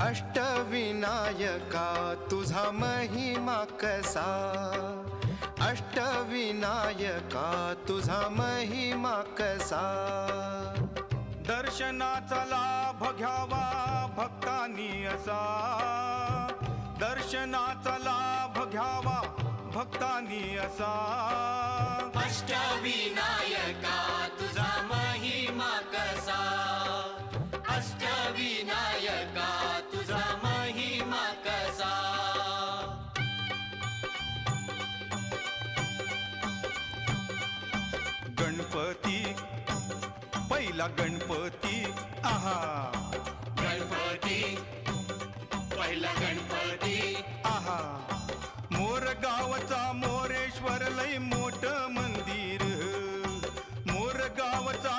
अष्टविनायका तुझा महिमा कसा, अष्टविनायका तुझा महिमा कसा। दर्शनाचा लाभ घ्यावा भक्तांनी असा, दर्शनाचा लाभ घ्यावा भक्तांनी असा। अष्टविनायका तुझा महिमा कसा, अष्टविनायका तुझा महिमा कसा। गणपती पहिला गणपती आहा, गणपती पहिला गणपती आहा। मोर गावचा मोरेश्वर लय मोठ मंदिर, मोर गावचा